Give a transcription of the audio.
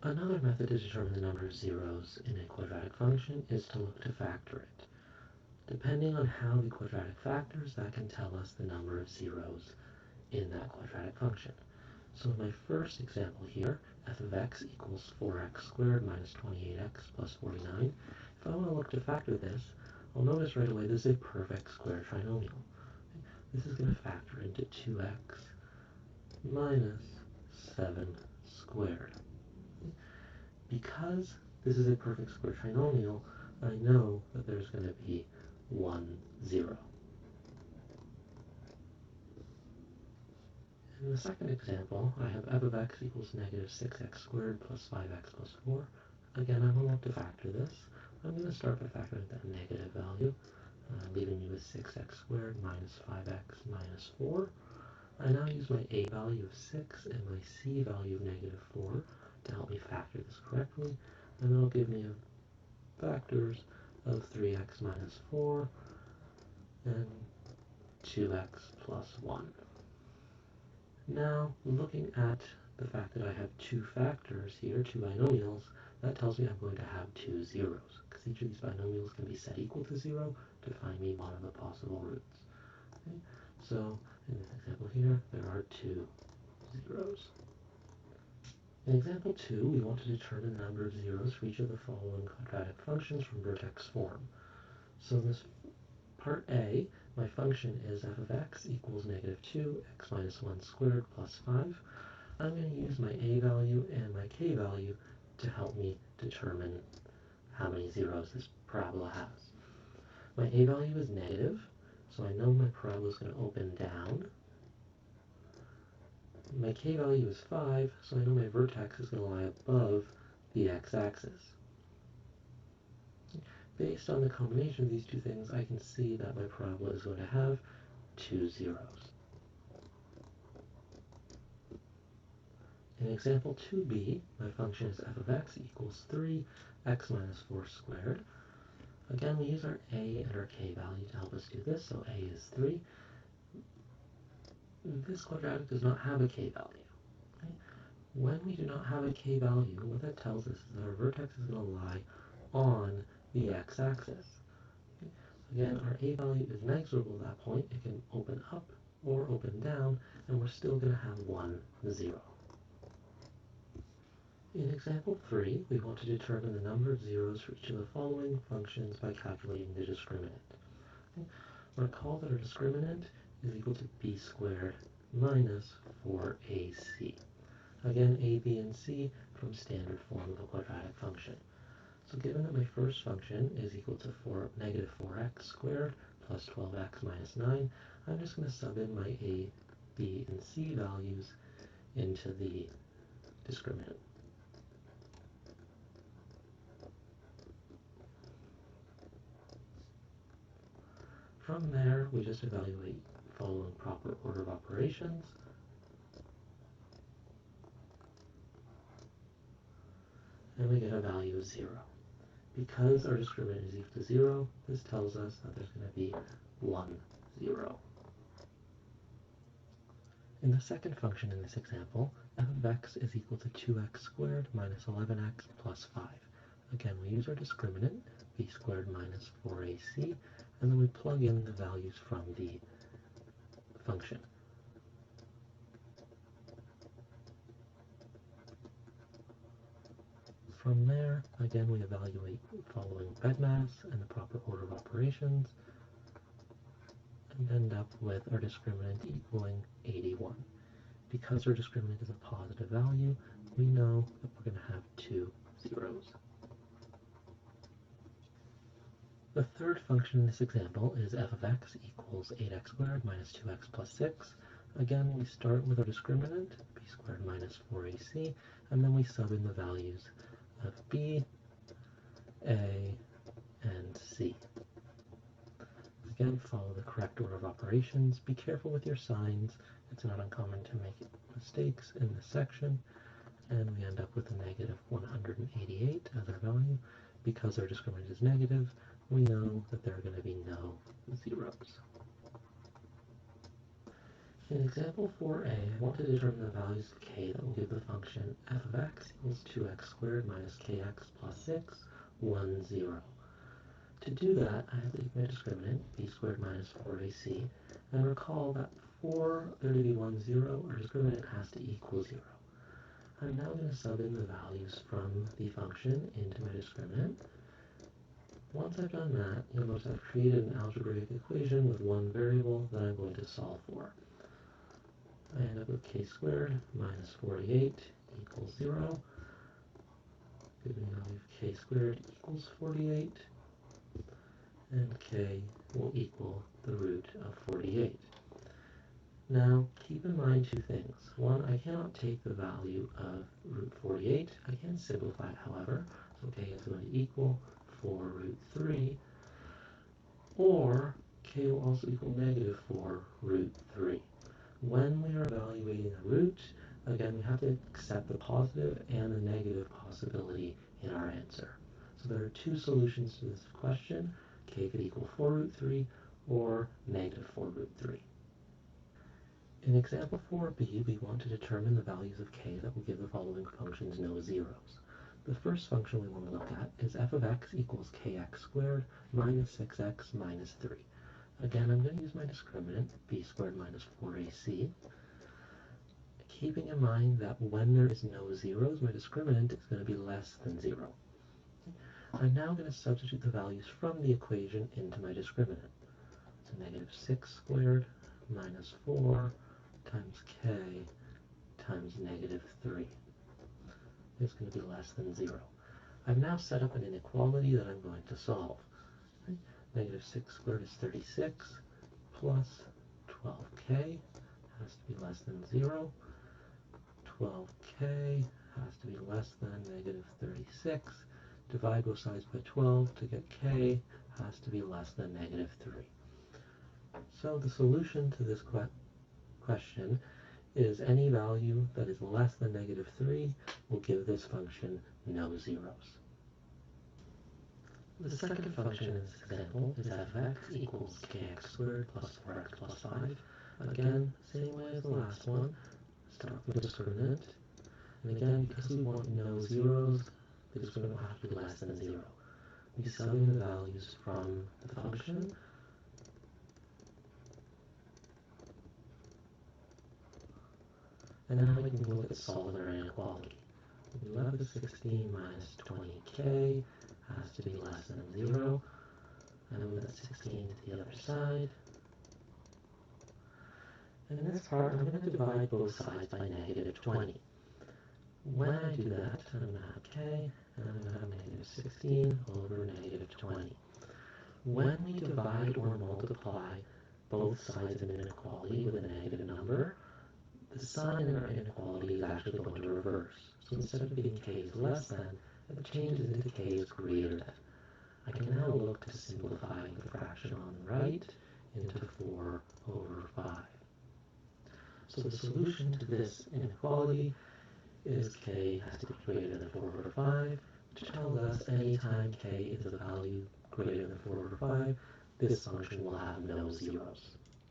Another method to determine the number of zeros in a quadratic function is to look to factor it. Depending on how the quadratic factors, that can tell us the number of zeros in that quadratic function. So in my first example here, f of x equals 4x squared minus 28x plus 49. If I want to look to factor this, I'll notice right away this is a perfect square trinomial. This is going to factor into 2x minus 7 squared. Because this is a perfect square trinomial, I know that there's going to be 1, 0. In the second example, I have f of x equals negative 6x squared plus 5x plus 4. Again, I want to factor this. I'm going to start by factoring that negative value, leaving me with 6x squared minus 5x minus 4. I now use my a value of 6 and my c value of negative 4 to help me factor this correctly, and that'll give me factors of 3x minus 4 and 2x plus 1. Now, looking at the fact that I have two factors here, two binomials, that tells me I'm going to have two zeros, because each of these binomials can be set equal to 0 to find me one of the possible roots. Okay? So, in this example here, there are two zeros. In example 2, we want to determine the number of zeros for each of the following quadratic functions from vertex form. So in this part A, my function is f of x equals negative 2, x minus 1 squared plus 5. I'm going to use my a value and my k value to help me determine how many zeros this parabola has. My a value is negative, so I know my parabola is going to open down. My k value is 5, so I know my vertex is going to lie above the x-axis. Based on the combination of these two things, I can see that my parabola is going to have two zeros. In example 2b, my function is f of x equals 3, x minus 4 squared. Again, we use our a and our k value to help us do this, so a is 3. This quadratic does not have a k value. Okay? When we do not have a k value, what that tells us is that our vertex is going to lie on the x-axis. Okay? Again, our a value is inexorable at that point. It can open up or open down, and we're still going to have 1, 0. In example 3, we want to determine the number of zeros for each of the following functions by calculating the discriminant. Okay? Recall that our discriminant is equal to b squared minus 4ac. Again, a, b, and c from standard form of a quadratic function. So given that my first function is equal to negative 4x squared plus 12x minus 9, I'm just going to sub in my a, b, and c values into the discriminant. From there, we just evaluate following proper order of operations. And we get a value of 0. Because our discriminant is equal to 0, this tells us that there's going to be 1, 0. In the second function in this example, f of x is equal to 2x squared minus 11x plus 5. Again, we use our discriminant, b squared minus 4ac, and then we plug in the values from the function. From there, again, we evaluate following bedmass and the proper order of operations, and end up with our discriminant equaling 81. Because our discriminant is a positive value, we know that we're going to have two zeros. The third function in this example is f of x equals 8x squared minus 2x plus 6. Again, we start with our discriminant, b squared minus 4ac, and then we sub in the values of b, a, and c. Again, follow the correct order of operations. Be careful with your signs. It's not uncommon to make mistakes in this section. And we end up with a negative 188 as our value. Because our discriminant is negative, we know that there are going to be no zeros. In example 4a, I want to determine the values of k that will give the function f of x equals 2x squared minus kx plus 6, 1, 0. To do that, I have to take my discriminant, b squared minus 4ac, and recall that for there to be 1, 0, our discriminant has to equal 0. I'm now going to sub in the values from the function into my discriminant. Once I've done that, you'll notice I've created an algebraic equation with one variable that I'm going to solve for. I end up with k squared minus 48 equals 0, giving me value of k squared equals 48, and k will equal the root of 48. Now, keep in mind two things. One, I cannot take the value of root 48. I can simplify it, however. So k is going to equal 4 root 3, or k will also equal negative 4 root 3. When we are evaluating a root, again, we have to accept the positive and the negative possibility in our answer. So there are two solutions to this question. K could equal 4 root 3 or negative 4 root 3. In example 4b, we want to determine the values of k that will give the following functions no zeros. The first function we want to look at is f of x equals kx squared minus 6x minus 3. Again, I'm going to use my discriminant, b squared minus 4ac, keeping in mind that when there is no zeros, my discriminant is going to be less than 0. I'm now going to substitute the values from the equation into my discriminant. So negative 6 squared minus 4 times k times negative 3 is going to be less than 0. I've now set up an inequality that I'm going to solve. Right? Negative 6 squared is 36 plus 12k has to be less than 0. 12k has to be less than negative 36. Divide both sides by 12 to get k has to be less than negative 3. So the solution to this question is any value that is less than negative 3 will give this function no zeros. The second function in this example is f of x equals kx squared plus 4x plus 5. Again, same way as the last one. Start with the discriminant. And again, because we want no zeros, the discriminant will have to be less than 0. We sub in the values from the function. And now we can look at solving our inequality. We left with 16 minus 20k has to be less than 0. And move that 16 to the other side. And in this part, I'm going to divide both sides by negative 20. When I do that, I'm going to have k, and I'm going to have negative 16 over negative 20. When we divide or multiply both sides of an inequality with a negative number, the sign in our inequality is actually going to reverse. So instead of being k is less than, it changes into k is greater than. I can now look to simplify the fraction on the right into 4 over 5. So the solution to this inequality is k has to be greater than 4 over 5, which tells us anytime k is a value greater than 4 over 5, this function will have no zeros.